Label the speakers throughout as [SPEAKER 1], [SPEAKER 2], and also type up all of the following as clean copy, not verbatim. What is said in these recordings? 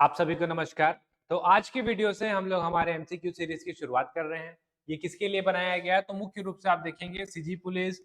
[SPEAKER 1] आप सभी को नमस्कार। तो आज की वीडियो से हम लोग हमारे एमसीक्यू सीरीज की शुरुआत कर रहे हैं। ये किसके लिए बनाया गया है? तो मुख्य रूप से आप देखेंगे सीजी पुलिस,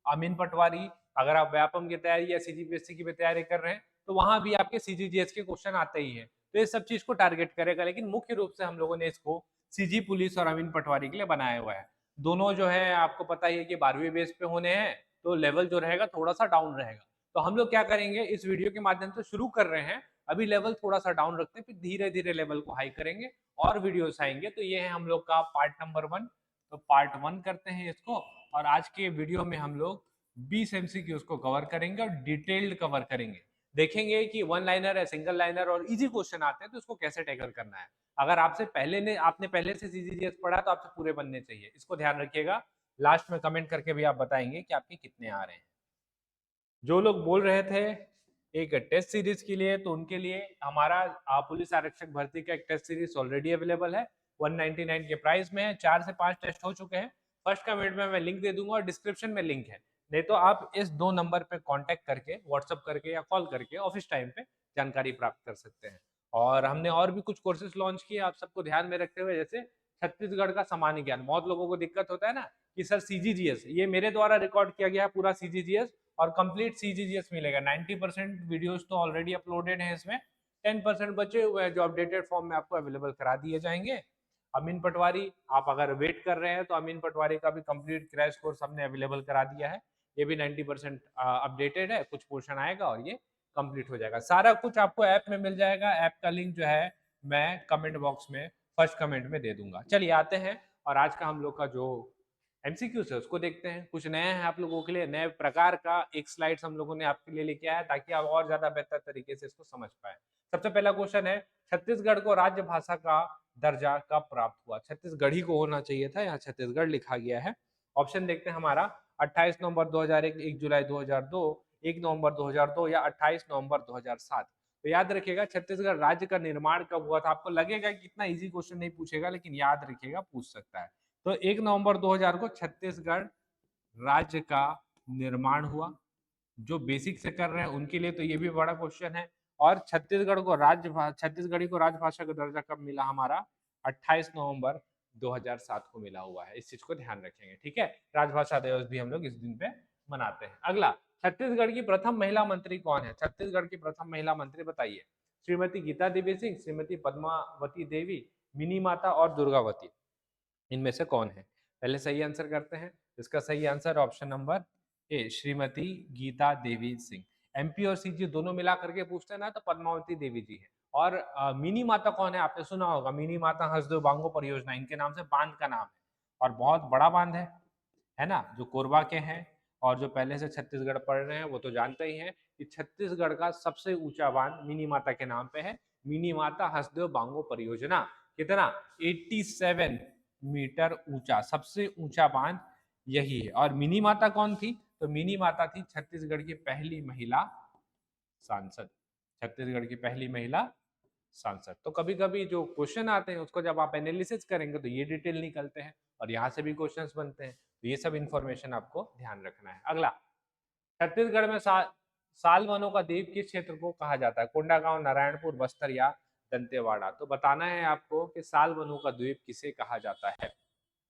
[SPEAKER 1] अमीन पटवारी, अगर आप व्यापम की तैयारी या सीजीपीएससी की भी तैयारी कर रहे हैं तो वहां भी आपके सीजीजीएस के क्वेश्चन आते ही हैं। तो ये सब चीज को टारगेट करेगा, लेकिन मुख्य रूप से हम लोगों ने इसको सीजी पुलिस और अमीन पटवारी के लिए बनाया हुआ है। दोनों जो है आपको पता ही है कि 12वीं बेस पे होने हैं, तो लेवल जो रहेगा थोड़ा सा डाउन रहेगा। तो हम लोग क्या करेंगे, इस वीडियो के माध्यम से शुरू कर रहे हैं, अभी लेवल थोड़ा सा डाउन रखते हैं, फिर धीरे धीरे लेवल को हाई करेंगे और वीडियोस आएंगे। तो ये है हम लोग का पार्ट नंबर 1। तो पार्ट 1 करते हैं इसको, और आज के वीडियो में हम लोग 20 एमसीक्यूज को कवर करेंगे और डिटेल्ड कवर करेंगे। देखेंगे कि वन लाइनर है, सिंगल लाइनर और इजी क्वेश्चन आते हैं तो इसको कैसे टैकल करना है। अगर आपने पहले से सीजीजीएस पढ़ा तो आपसे पूरे बनने चाहिए, इसको ध्यान रखिएगा। लास्ट में कमेंट करके भी आप बताएंगे कि आपके कितने आ रहे हैं। जो लोग बोल रहे थे एक टेस्ट सीरीज के लिए, तो उनके लिए हमारा पुलिस आरक्षक भर्ती का एक टेस्ट सीरीज ऑलरेडी अवेलेबल है। 199 के प्राइस में है। 4 से 5 टेस्ट हो चुके हैं। फर्स्ट कमेंट में मैं लिंक दे दूंगा और डिस्क्रिप्शन में लिंक है। नहीं तो आप इस 2 नंबर पे कांटेक्ट करके, व्हाट्सअप करके या कॉल करके ऑफिस टाइम पे जानकारी प्राप्त कर सकते हैं। और हमने और भी कुछ कोर्सेज लॉन्च किए आप सबको ध्यान में रखते हुए, जैसे छत्तीसगढ़ का सामान्य ज्ञान। बहुत लोगों को दिक्कत होता है ना कि सर सीजीजीएस, ये मेरे द्वारा रिकॉर्ड किया गया है पूरा सीजीजीएस और कंप्लीट सीजीजीएस मिलेगा। 90% वीडियोस तो ऑलरेडी अपलोडेड हैं इसमें, 10% बचे हुए हैं जो अपडेटेड फॉर्म में आपको अवेलेबल करा दिए जाएंगे। अमीन पटवारी, आप अगर वेट कर रहे हैं तो अमीन पटवारी का भी कंप्लीट क्रैश कोर्स हमने अवेलेबल करा दिया है। ये भी 90% अपडेटेड है, कुछ पोर्शन आएगा और ये कंप्लीट हो जाएगा। सारा कुछ आपको ऐप में मिल जाएगा। ऐप का लिंक जो है मैं कमेंट बॉक्स में फर्स्ट कमेंट में दे दूंगा। चलिए आते हैं और आज का हम लोग का जो एमसीक्यू है उसको देखते हैं। कुछ नया है आप लोगों के लिए, नए प्रकार का एक स्लाइड्स हम लोगों ने आपके लिए लेके आया ताकि आप और ज्यादा बेहतर तरीके से इसको समझ पाए। सबसे पहला क्वेश्चन है, छत्तीसगढ़ को राज्य भाषा का दर्जा कब प्राप्त हुआ? छत्तीसगढ़ी को होना चाहिए था, यहाँ छत्तीसगढ़ लिखा गया है। ऑप्शन देखते हैं हमारा 28 नवंबर 2001, 1 जुलाई 2002, 1 नवंबर 2002 या 28 नवंबर 2007। तो याद रखिएगा छत्तीसगढ़ राज्य का निर्माण कब हुआ था। आपको लगेगा कि इतना इजी क्वेश्चन नहीं पूछेगा, लेकिन याद रखिएगा पूछ सकता है। तो 1 नवंबर 2000 को छत्तीसगढ़ राज्य का निर्माण हुआ। जो बेसिक से कर रहे हैं उनके लिए तो ये भी बड़ा क्वेश्चन है। और छत्तीसगढ़ी को राजभाषा का दर्जा कब मिला? हमारा 28 नवंबर 2007 को मिला हुआ है। इस चीज को ध्यान रखेंगे, ठीक है। राजभाषा दिवस भी हम लोग इस दिन पे मनाते हैं। अगला, छत्तीसगढ़ की प्रथम महिला मंत्री कौन है? छत्तीसगढ़ की प्रथम महिला मंत्री बताइए। श्रीमती गीता देवी सिंह, श्रीमती पद्मावती देवी, मिनी माता और दुर्गावती, इनमें से कौन है? पहले सही आंसर करते हैं। इसका सही answer option number A, Shrimati Gita Devi Singh. MP और सीजी दोनों मिला करके पूछते हैं ना तो पद्मावती देवी जी है। और मिनी माता कौन है? आपने सुना होगा, मिनी माता हसदेव बांगो परियोजना, इनके नाम से बांध का नाम है और बहुत बड़ा बांध है ना, जो कोरबा के हैं। और जो पहले से छत्तीसगढ़ पढ़ रहे हैं वो तो जानते ही हैं कि छत्तीसगढ़ का सबसे ऊंचा बांध मिनी माता के नाम पे है, मिनी माता हसदेव बांगो परियोजना। कितना? 87 मीटर ऊंचा, सबसे ऊंचा बांध यही है। और मिनी माता कौन थी? तो मिनी माता थी छत्तीसगढ़ की पहली महिला सांसद, छत्तीसगढ़ की पहली महिला सांसद। तो कभी कभी जो क्वेश्चन आते हैं उसको जब आप एनालिसिस करेंगे तो ये डिटेल निकलते हैं और यहाँ से भी क्वेश्चंस बनते हैं। तो ये सब इंफॉर्मेशन आपको ध्यान रखना है। अगला, छत्तीसगढ़ में साल वनों का द्वीप किस क्षेत्र को कहा जाता है? कोंडागांव, नारायणपुर, बस्तर या दंतेवाड़ा? तो बताना है आपको कि साल वनों का द्वीप किसे कहा जाता है।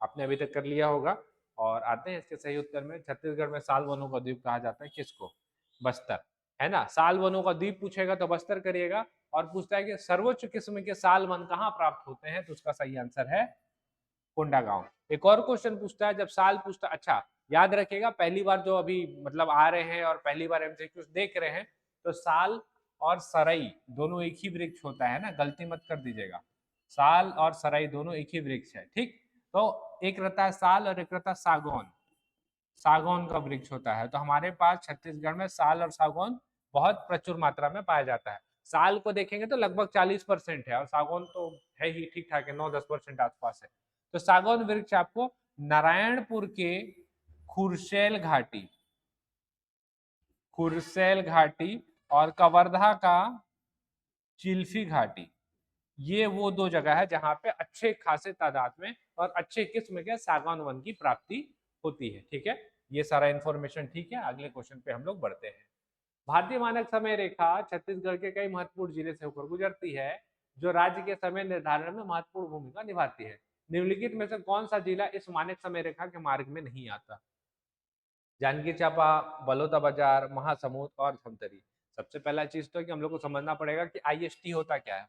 [SPEAKER 1] आपने अभी तक कर लिया होगा। और आते हैं इसके सही उत्तर में। छत्तीसगढ़ में साल वनों का द्वीप कहा जाता है किसको? बस्तर, है ना। साल वनों का द्वीप पूछेगा तो बस्तर करिएगा। और पूछता है कि सर्वोच्च किस्म के साल वन कहाँ प्राप्त होते हैं, तो उसका सही आंसर है कोंडागांव। एक और क्वेश्चन पूछता है, जब साल पूछता, अच्छा याद रखिएगा पहली बार जो अभी मतलब आ रहे हैं और पहली बार एमसीक्यूज देख रहे हैं, तो साल और सरई दोनों एक ही वृक्ष होता है ना, गलती मत कर दीजिएगा। साल और सरई दोनों एक ही वृक्ष है, ठीक। तो एक रहता है साल और एक रहता है सागौन। सागौन का वृक्ष होता है। तो हमारे पास छत्तीसगढ़ में साल और सागौन बहुत प्रचुर मात्रा में पाया जाता है। साल को देखेंगे तो लगभग 40% है और सागौन तो है ही ठीक ठाक है, 9-10% आसपास है। तो सागौन वृक्ष आपको नारायणपुर के खुरसैल घाटी, खुरसैल घाटी और कवर्धा का चिल्फी घाटी, ये वो दो जगह है जहां पे अच्छे खासे तादाद में और अच्छे किस्म के सागौन वन की प्राप्ति होती है, ठीक है। ये सारा इंफॉर्मेशन ठीक है। अगले क्वेश्चन पे हम लोग बढ़ते हैं। भारतीय मानक समय रेखा छत्तीसगढ़ के कई महत्वपूर्ण जिले से होकर गुजरती है। जो राज्य के समय निर्धारण में महत्वपूर्ण भूमिका निभाती है। निम्नलिखित में से कौन सा जिला इस मानक समय रेखा के मार्ग में नहीं आता? जांजगीर चांपा, बलौदा बाजार, महासमुंद और धमतरी। सबसे पहला चीज तो है कि हम लोग को समझना पड़ेगा कि आईएसटी होता क्या है।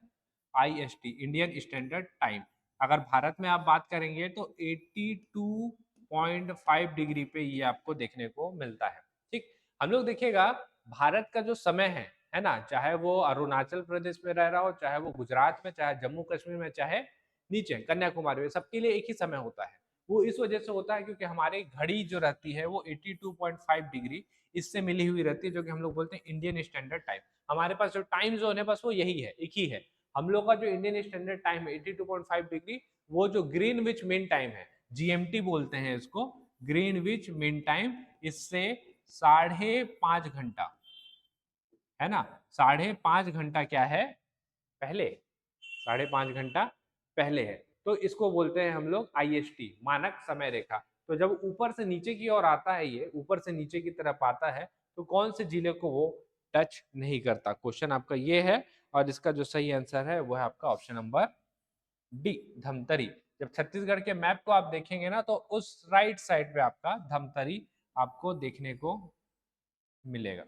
[SPEAKER 1] IST Indian standard time. अगर भारत में आप बात करेंगे तो 82.5 डिग्री पे ये आपको देखने को मिलता है। ठीक, हम लोग देखिएगा भारत का जो समय है ना, चाहे वो अरुणाचल प्रदेश में रह रहा हो, चाहे वो गुजरात में, चाहे जम्मू कश्मीर में, चाहे नीचे कन्याकुमारी में, सबके लिए एक ही समय होता है। वो इस वजह से होता है क्योंकि हमारी घड़ी जो रहती है वो 82.5 डिग्री इससे मिली हुई रहती है, जो कि हम लोग बोलते हैं इंडियन स्टैंडर्ड टाइम। हमारे पास जो टाइम जोन है बस वो यही है, एक ही है। हम लोग का जो इंडियन स्टैंडर्ड टाइम है 82.5 डिग्री, वो जो ग्रीनविच मीन टाइम है, जीएमटी बोलते हैं इसको, ग्रीनविच मीन टाइम, इससे 5.5 घंटा है ना, 5.5 घंटा क्या है पहले, 5.5 घंटा पहले है। तो इसको बोलते हैं हम लोग आईएसटी, मानक समय रेखा। तो जब ऊपर से नीचे की ओर आता है, ये ऊपर से नीचे की तरफ आता है, तो कौन से जिले को वो टच नहीं करता? क्वेश्चन आपका ये है, और इसका जो सही आंसर है वो है आपका ऑप्शन नंबर डी, धमतरी। जब छत्तीसगढ़ के मैप को आप देखेंगे ना, तो उस राइट साइड पे आपका धमतरी आपको देखने को मिलेगा।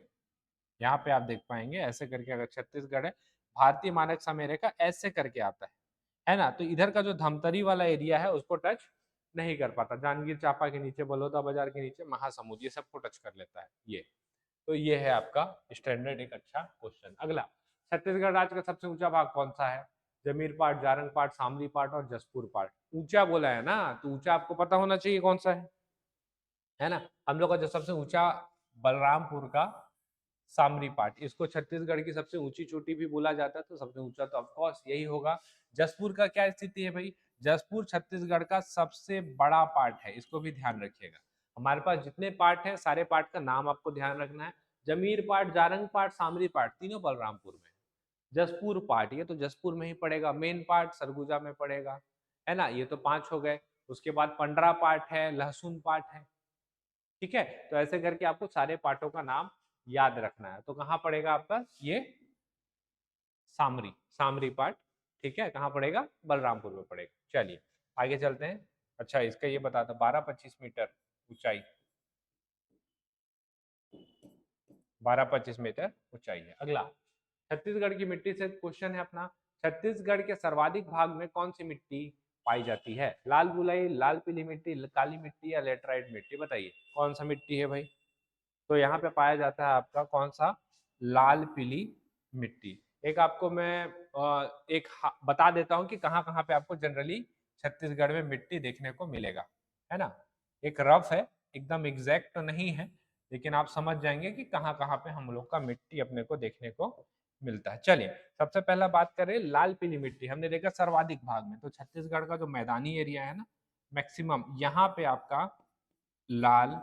[SPEAKER 1] यहाँ पे आप देख पाएंगे ऐसे करके, अगर छत्तीसगढ़ है, भारतीय मानक समय रेखा ऐसे करके आता है ना, तो इधर का जो धमतरी वाला एरिया है उसको टच नहीं कर पाता। जांजगीर चांपा के नीचे, बलौदा बाजार के नीचे महासमुंद, ये सबको टच कर लेता है ये। तो ये है आपका स्टैंडर्ड एक अच्छा क्वेश्चन। अगला, छत्तीसगढ़ राज्य का सबसे ऊंचा भाग कौन सा है? जमीर पाट, जारंग पाट, सामरी पाट और जसपुर पाट। ऊंचा बोला है ना, तो ऊंचा आपको पता होना चाहिए कौन सा है ना। हम लोग का जो सबसे ऊंचा बलरामपुर का सामरी पाट, इसको छत्तीसगढ़ की सबसे ऊंची चोटी भी बोला जाता है, तो सबसे ऊंचा तो ऑफकोर्स यही होगा। जसपुर का क्या स्थिति है भाई? जसपुर छत्तीसगढ़ का सबसे बड़ा पार्ट है, इसको भी ध्यान रखिएगा। हमारे पास जितने पार्ट है, सारे पार्ट का नाम आपको ध्यान रखना है। जमीर पाट, जारंग पाट, सामरी पाट, तीनों बलरामपुर में। जसपुर पाट, ये तो जसपुर में ही पड़ेगा। मेन पार्ट सरगुजा में पड़ेगा, है ना। ये तो 5 हो गए। उसके बाद पंडरा पाट है, लहसुन पाट है, ठीक है। तो ऐसे करके आपको सारे पार्टों का नाम याद रखना है। तो कहाँ पड़ेगा आपका ये सामरी, सामरी पार्ट, ठीक है। कहाँ पड़ेगा? बलरामपुर में पड़ेगा। चलिए आगे चलते हैं। अच्छा, इसका ये बता था 12-25 मीटर ऊंचाई, 12-25 मीटर ऊंचाई है। अगला, छत्तीसगढ़ की मिट्टी से क्वेश्चन है अपना। छत्तीसगढ़ के सर्वाधिक भाग में कौन सी मिट्टी पाई जाती है? लाल बुलई, लाल पीली मिट्टी, काली मिट्टी या लेटराइट मिट्टी? बताइए कौन सा मिट्टी है भाई? तो यहाँ पे पाया जाता है आपका कौन सा? लाल पीली मिट्टी। एक आपको मैं बता देता हूँ कि कहाँ कहाँ पे आपको जनरली छत्तीसगढ़ में मिट्टी देखने को मिलेगा, है ना। एक रफ है, एकदम एग्जैक्ट तो नहीं है, लेकिन आप समझ जाएंगे कि कहाँ कहाँ पे हम लोग का मिट्टी अपने को देखने को मिलता है। चलिए, सबसे पहला बात करें लाल पीली मिट्टी। हमने देखा सर्वाधिक भाग में, तो छत्तीसगढ़ का जो मैदानी एरिया है ना, मैक्सिमम यहाँ पे आपका लाल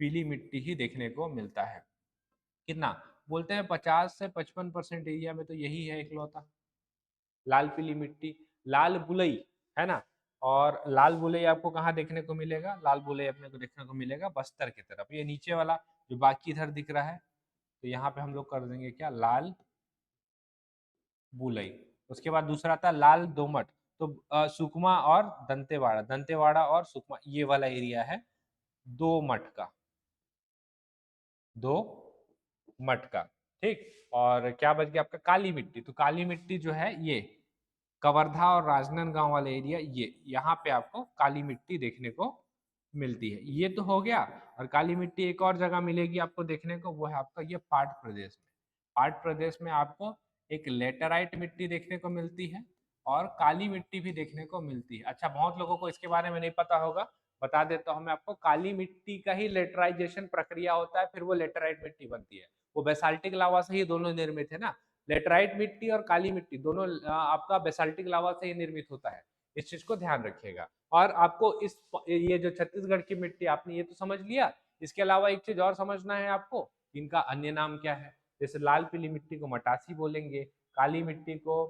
[SPEAKER 1] पीली मिट्टी ही देखने को मिलता है। कितना बोलते हैं? 50 से 55% एरिया में तो यही है इकलौता लाल पीली मिट्टी। लाल बुलई, है ना। और लाल बुलई आपको कहाँ देखने को मिलेगा? लाल बुलई अपने को देखने को मिलेगा बस्तर की तरफ, ये नीचे वाला जो बाकी इधर दिख रहा है, तो यहाँ पे हम लोग कर देंगे क्या? लाल बुलई। उसके बाद दूसरा था लाल दोमट, तो सुकमा और दंतेवाड़ा, दंतेवाड़ा और सुकमा, ये वाला एरिया है दो मठ का, दो मटका, ठीक। और क्या बच गया आपका? काली मिट्टी। तो काली मिट्टी जो है ये कवर्धा और राजनांदगांव वाला एरिया, ये यहाँ पे आपको काली मिट्टी देखने को मिलती है। ये तो हो गया। और काली मिट्टी एक और जगह मिलेगी आपको देखने को, वो है आपका ये पाट प्रदेश में। पाट प्रदेश में आपको एक लेटराइट मिट्टी देखने को मिलती है और काली मिट्टी भी देखने को मिलती है। अच्छा, बहुत लोगों को इसके बारे में नहीं पता होगा, बता देता हूं मैं आपको। काली मिट्टी का ही लेटराइजेशन प्रक्रिया होता है, फिर वो लेटराइट मिट्टी बनती है। वो बेसाल्टिक लावा से ही दोनों निर्मित है ना। लेटराइट मिट्टी और काली मिट्टी दोनों आपका बेसाल्टिक लावा से ही निर्मित होता है। इस चीज को ध्यान रखिएगा। और आपको इस ये जो छत्तीसगढ़ की मिट्टी, आपने ये तो समझ लिया, इसके अलावा एक चीज और समझना है आपको, इनका अन्य नाम क्या है। जैसे लाल पीली मिट्टी को मटासी बोलेंगे, काली मिट्टी को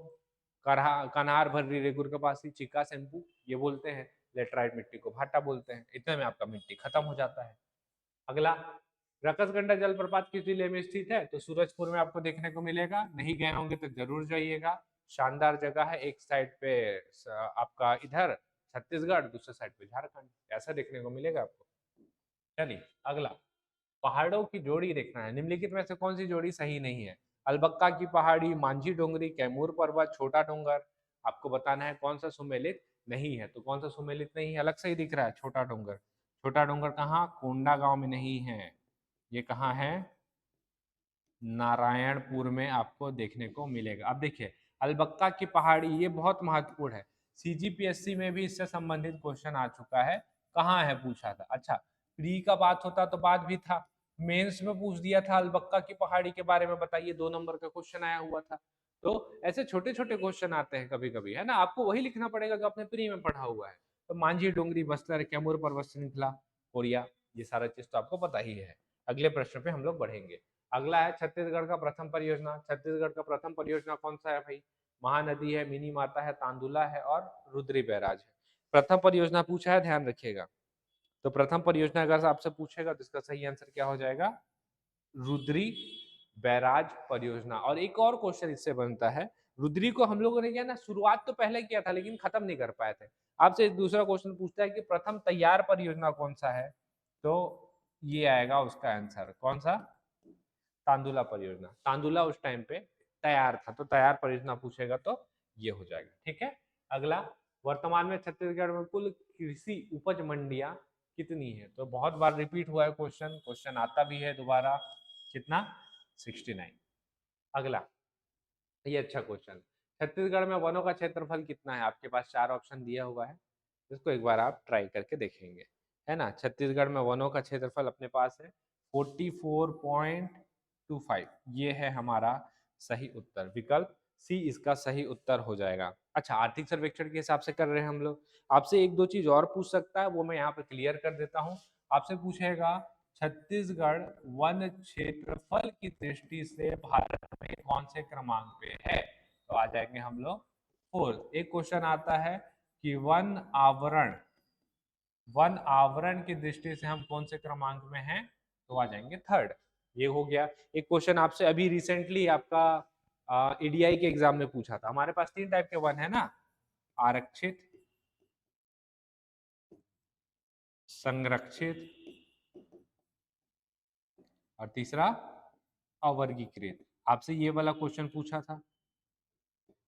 [SPEAKER 1] कन्हार भर्री रेगुर कपासी चिका सेम्पू ये बोलते हैं, लेटराइट मिट्टी को भाटा बोलते हैं। इतने में आपका मिट्टी खत्म हो जाता है। अगला, रकसगंडा जलप्रपात किस जिले में स्थित है? तो सूरजपुर में आपको देखने को मिलेगा। नहीं गए होंगे तो जरूर जाइएगा। शानदार जगह है, एक साइड पे आपका इधर छत्तीसगढ़, दूसरे साइड पे झारखंड, ऐसा देखने को मिलेगा आपको। चलिए अगला, पहाड़ों की जोड़ी देखना है, निम्नलिखित में से कौन सी जोड़ी सही नहीं है? अलबक्का की पहाड़ी, मांझी डोंगरी, कैमूर पर्वत, छोटा डोंगर। आपको बताना है कौन सा सुमेलित नहीं है। तो कौन सा सुमेलित नहीं है? अलग से ही दिख रहा है छोटा डोंगर। छोटा डोंगर कहाँ? कोंडा गांव में नहीं है, ये कहाँ है? नारायणपुर में आपको देखने को मिलेगा। अब देखिए अलबक्का की पहाड़ी, ये बहुत महत्वपूर्ण है, सीजीपीएससी में भी इससे संबंधित क्वेश्चन आ चुका है। कहाँ है पूछा था। अच्छा प्री का बात होता तो बात भी था, मेंस में पूछ दिया था अलबक्का की पहाड़ी के बारे में बताइए, 2 नंबर का क्वेश्चन आया हुआ था। तो ऐसे छोटे छोटे क्वेश्चन आते हैं कभी कभी, है ना, आपको वही लिखना पड़ेगा जो आपने प्री में पढ़ा हुआ है। तो मांझी डोंगरी, बस्तर, कैमूर पर्वत श्रृंखला, कोरिया, ये सारा चीज तो आपको पता ही है। अगले प्रश्न पे हम लोग बढ़ेंगे। अगला है छत्तीसगढ़ का प्रथम परियोजना। छत्तीसगढ़ का प्रथम परियोजना कौन सा है भाई? महानदी है, मिनी माता है, तांदुला है और रुद्री बैराज है। प्रथम परियोजना पूछा है, ध्यान रखिएगा। तो प्रथम परियोजना अगर आपसे पूछेगा तो इसका सही आंसर क्या हो जाएगा? रुद्री बैराज परियोजना। और एक और क्वेश्चन इससे बनता है, रुद्री को हम लोगों ने क्या ना शुरुआत तो पहले किया था लेकिन खत्म नहीं कर पाए थे। आपसे एक दूसरा क्वेश्चन पूछता है कि प्रथम तैयार परियोजना कौन सा है? तो ये आएगा उसका आंसर, कौन सा? तांदुला परियोजना। तांदुला उस टाइम पे तैयार था, तो तैयार परियोजना पूछेगा तो ये हो जाएगा। ठीक है। अगला, वर्तमान में छत्तीसगढ़ में कुल कृषि उपज मंडियां कितनी है? तो बहुत बार रिपीट हुआ है क्वेश्चन, क्वेश्चन आता भी है दोबारा, कितना? 69। अगला, ये अच्छा क्वेश्चन, छत्तीसगढ़ में वनों का क्षेत्रफल कितना है? आपके पास 4 ऑप्शन दिया हुआ है, इसको एक बार आप ट्राई करके देखेंगे, है ना। छत्तीसगढ़ में वनों का क्षेत्रफल अपने पास है 44.25, ये है हमारा सही उत्तर, विकल्प सी इसका सही उत्तर हो जाएगा। अच्छा आर्थिक सर्वेक्षण के हिसाब से कर रहे हैं हम लोग। आपसे एक दो चीज और पूछ सकता है, वो मैं यहाँ पे क्लियर कर देता हूँ। आपसे पूछेगा छत्तीसगढ़ वन क्षेत्रफल की दृष्टि से भारत में कौन से क्रमांक पे है? तो आ जाएंगे हम लोग फोर्थ। एक क्वेश्चन आता है कि वन आवरण की दृष्टि से हम कौन से क्रमांक में हैं? तो आ जाएंगे थर्ड, ये हो गया। एक क्वेश्चन आपसे अभी रिसेंटली आपका ईडीआई के एग्जाम में पूछा था। हमारे पास 3 टाइप के वन है ना, आरक्षित, संरक्षित और तीसरा अवर्गीकृत। आपसे ये वाला क्वेश्चन पूछा था,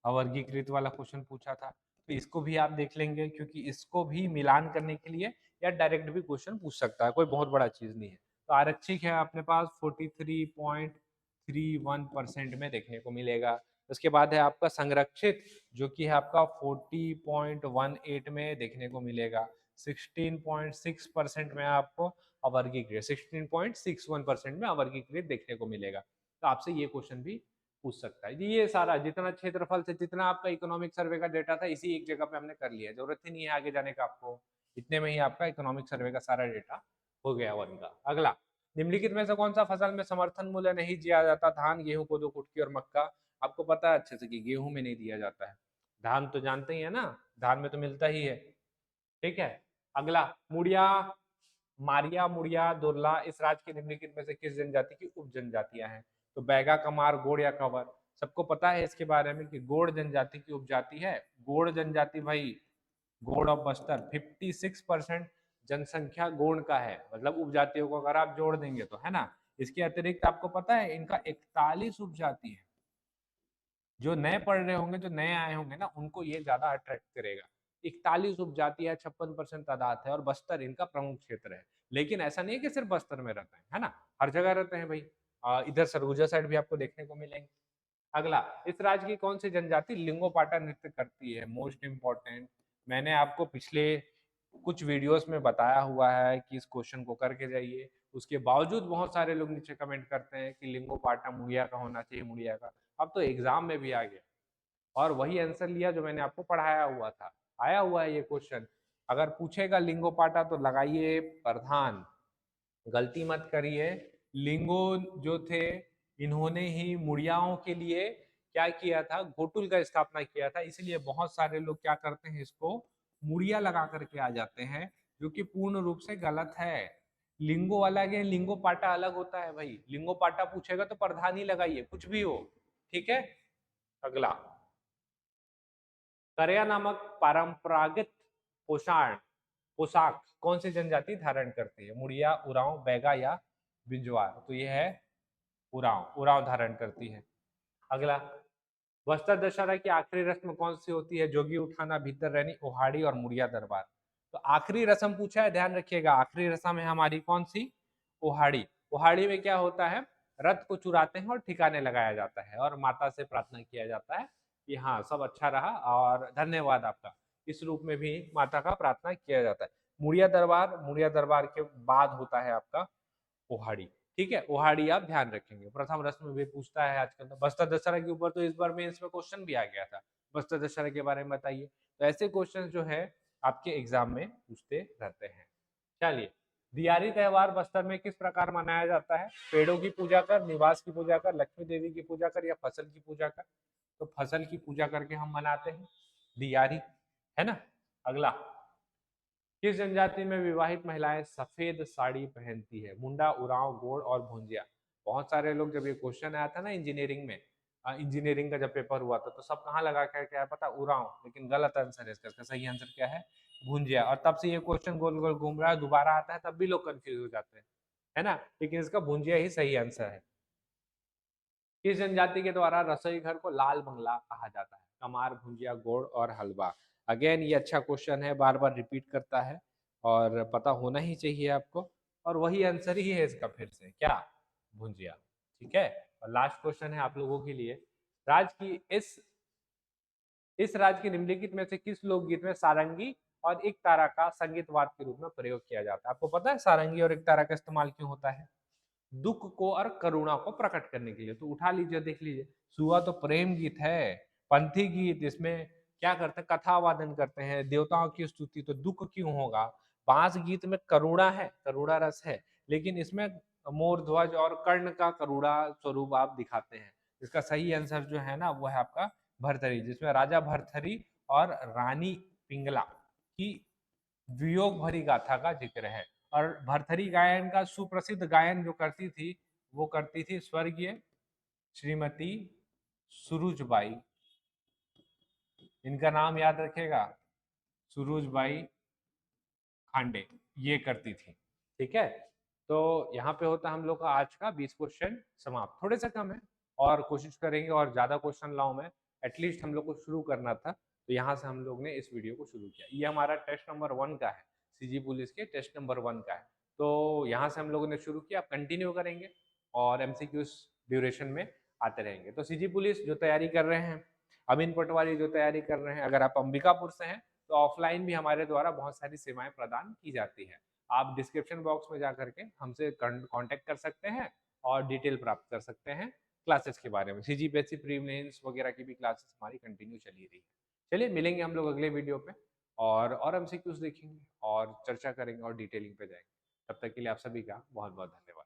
[SPEAKER 1] अवर्गीकृत वाला क्वेश्चन पूछा था, तो इसको भी आप देख लेंगे, क्योंकि इसको भी मिलान करने के लिए या डायरेक्ट भी क्वेश्चन पूछ सकता है, कोई बहुत बड़ा चीज नहीं है। तो आरक्षित है अपने पास 43.31% में देखने को मिलेगा। उसके बाद है आपका संरक्षित, जो कि है आपका 40.18 में देखने को मिलेगा। 16.6% में आपको अवर्गीकृत, 16.61% में अवर्गीकृत देखने को मिलेगा। तो आपसे ये क्वेश्चन भी पूछ सकता है। ये सारा जितना क्षेत्रफल से जितना आपका इकोनॉमिक सर्वे का डेटा था, इसी एक जगह पे हमने कर लिया, जरूरत ही नहीं है आगे जाने का आपको, इतने में ही आपका इकोनॉमिक सर्वे का सारा डेटा हो गया वन का। अगला, निम्नलिखित में से कौन सा फसल में समर्थन मूल्य नहीं दिया जाता? धान, गेहूं, कोदो, कुटकी और मक्का। आपको पता है अच्छे से कि गेहूं में नहीं दिया जाता है, धान तो जानते ही है ना, धान में तो मिलता ही है। ठीक है। अगला, मुड़िया, मारिया, मुड़िया, दुर्ला इस राज्य के निम्नलिखित में से किस जनजाति की उप जनजातियां हैं? तो बैगा, कमार, गोड़ या कंवर। सबको पता है इसके बारे में कि गोड़ जनजाति की उपजाति है। गोड़ जनजाति भाई, गोड़ ऑफ बस्तर 56% जनसंख्या गोंड का है, मतलब उपजातियों को अगर आप जोड़ देंगे तो, है ना। इसके अतिरिक्त आपको पता है इनका 41 उपजाति है। जो नए पढ़ रहे होंगे, जो नए आए होंगे ना, उनको ये ज्यादा अट्रैक्ट करेगा। 41 उपजाति है, 56% तादाद है, और बस्तर इनका प्रमुख क्षेत्र है। लेकिन ऐसा नहीं है कि सिर्फ बस्तर में रहते हैं, है ना, हर जगह रहते हैं भाई। इधर सरगुजा साइड भी आपको देखने को मिलेंगे। अगला, इस राज्य की कौन सी जनजाति लिंगोपाटा नृत्य करती है? मोस्ट इंपॉर्टेंट, मैंने आपको पिछले कुछ वीडियोस में बताया हुआ है कि इस क्वेश्चन को करके जाइए, उसके बावजूद बहुत सारे लोग नीचे कमेंट करते हैं कि लिंगोपाटा मुड़िया का होना चाहिए, मुड़िया का। अब तो एग्जाम में भी आ गया और वही आंसर लिया जो मैंने आपको पढ़ाया हुआ था, आया हुआ है ये क्वेश्चन। अगर पूछेगा लिंगोपाटा तो लगाइए प्रधान, गलती मत करिए। लिंगो जो थे, इन्होंने ही मुड़ियाओं के लिए क्या किया था? घोटुल का स्थापना किया था। इसलिए बहुत सारे लोग क्या करते हैं, इसको मुड़िया लगा करके आ जाते हैं, जो कि पूर्ण रूप से गलत है। लिंगो अलग है, लिंगो पाटा अलग होता है भाई। लिंगो पाटा पूछेगा तो प्रधान ही लगाइए, कुछ भी हो। ठीक है। अगला, करया नामक परंपरागत पोशाक कौन सी जनजाति धारण करती है? मुड़िया, उरांव, बैगा या बिंजवार? तो ये है उरांव धारण करती है। अगला, बस्तर दशहरा की आखिरी रस्म कौन सी होती है? जोगी उठाना, भीतर रहनी, ओहाड़ी और मुड़िया दरबार। तो आखिरी रस्म पूछा है, ध्यान रखिएगा, आखिरी रस्म है हमारी कौन सी? ओहाड़ी। ओहाड़ी में क्या होता है? रथ को चुराते हैं और ठिकाने लगाया जाता है और माता से प्रार्थना किया जाता है कि हाँ सब अच्छा रहा और धन्यवाद आपका, इस रूप में भी माता का प्रार्थना किया जाता है। मुड़िया दरबार के बाद होता है आपका ओहाड़ी। ठीक है, ओहाड़ी आप ध्यान रखेंगे। प्रथम रस्म में भी पूछता है आजकल, तो बस्तर दशहरा के ऊपर तो इस बार में इसमें क्वेश्चन भी आ गया था, बस्तर दशहरा के बारे में बताइए। तो ऐसे क्वेश्चन जो है आपके एग्जाम में पूछते रहते हैं। चलिए, दियारी त्योहार बस्तर में किस प्रकार मनाया जाता है? पेड़ों की पूजा कर, निवास की पूजा कर, लक्ष्मी देवी की पूजा कर या फसल की पूजा कर? तो फसल की पूजा करके हम मनाते हैं दियारी, है ना। अगला, किस जनजाति में विवाहित महिलाएं सफेद साड़ी पहनती है? मुंडा, उरांव, गोंड और भुंजिया। बहुत सारे लोग, जब ये क्वेश्चन आया था ना इंजीनियरिंग में, इंजीनियरिंग का जब पेपर हुआ था, तो सब कहाँ लगा क्या पता? उरांव, लेकिन गलत आंसर है इसका सही आंसर क्या है? भुंजिया। और तब से ये क्वेश्चन गोल गोल घूम रहा है, दोबारा आता है तब भी लोग कंफ्यूज हो जाते हैं, है ना, लेकिन इसका भुंजिया ही सही आंसर है। किस जनजाति के द्वारा रसोई घर को लाल बंगला कहा जाता है? कमार, भुंजिया, गोड़ और हलवा। अगेन ये अच्छा क्वेश्चन है, बार बार रिपीट करता है और पता होना ही चाहिए आपको, और वही आंसर ही है इसका फिर से, क्या? भुंजिया। ठीक है, और लास्ट क्वेश्चन है आप लोगों के लिए, राज्य की इस राज्य के निम्नलिखित में से किस लोकगीत में सारंगी और एक तारा का संगीतवाद के रूप में प्रयोग किया जाता है? आपको पता है सारंगी और एक तारा का इस्तेमाल क्यों होता है? दुख को और करुणा को प्रकट करने के लिए। तो उठा लीजिए, देख लीजिए, सुहा तो प्रेम गीत है, पंथी गीत, इसमें क्या करते हैं? कथा वादन करते हैं, देवताओं की स्तुति, तो दुख क्यों होगा? बांस गीत में करुणा है, करुणा रस है, लेकिन इसमें मोर ध्वज और कर्ण का करुणा स्वरूप आप दिखाते हैं। इसका सही आंसर जो है ना, वो है आपका भरथरी, जिसमें राजा भरथरी और रानी पिंगला की वियोग भरी गाथा का जिक्र है। और भरथरी गायन का सुप्रसिद्ध गायन जो करती थी, वो करती थी स्वर्गीय श्रीमती सुरुजबाई। इनका नाम याद रखेगा, सुरुजबाई खांडे, ये करती थी। ठीक है, तो यहाँ पे होता हम लोग का आज का 20 क्वेश्चन समाप्त। थोड़े से कम है और कोशिश करेंगे और ज्यादा क्वेश्चन लाऊं मैं, एटलीस्ट हम लोग को शुरू करना था, तो यहाँ से हम लोग ने इस वीडियो को शुरू किया। ये हमारा टेस्ट नंबर 1 का है, सीजी पुलिस के टेस्ट नंबर 1 का है। तो यहाँ से हम लोगों ने शुरू किया, आप कंटिन्यू करेंगे और एमसीक्यूज ड्यूरेशन में आते रहेंगे। तो सीजी पुलिस जो तैयारी कर रहे हैं, अमीन पटवारी जो तैयारी कर रहे हैं, अगर आप अंबिकापुर से हैं तो ऑफलाइन भी हमारे द्वारा बहुत सारी सेवाएं प्रदान की जाती है। आप डिस्क्रिप्शन बॉक्स में जा करके हमसे कांटेक्ट कर सकते हैं और डिटेल प्राप्त कर सकते हैं क्लासेस के बारे में। सीजीपीएससी प्रीलिम्स वगैरह की भी क्लासेस हमारी कंटिन्यू चली रही है। चलिए, मिलेंगे हम लोग अगले वीडियो पे और एमसीक्यूज देखेंगे और चर्चा करेंगे और डिटेलिंग पे जाएंगे। तब तक के लिए आप सभी का बहुत बहुत धन्यवाद।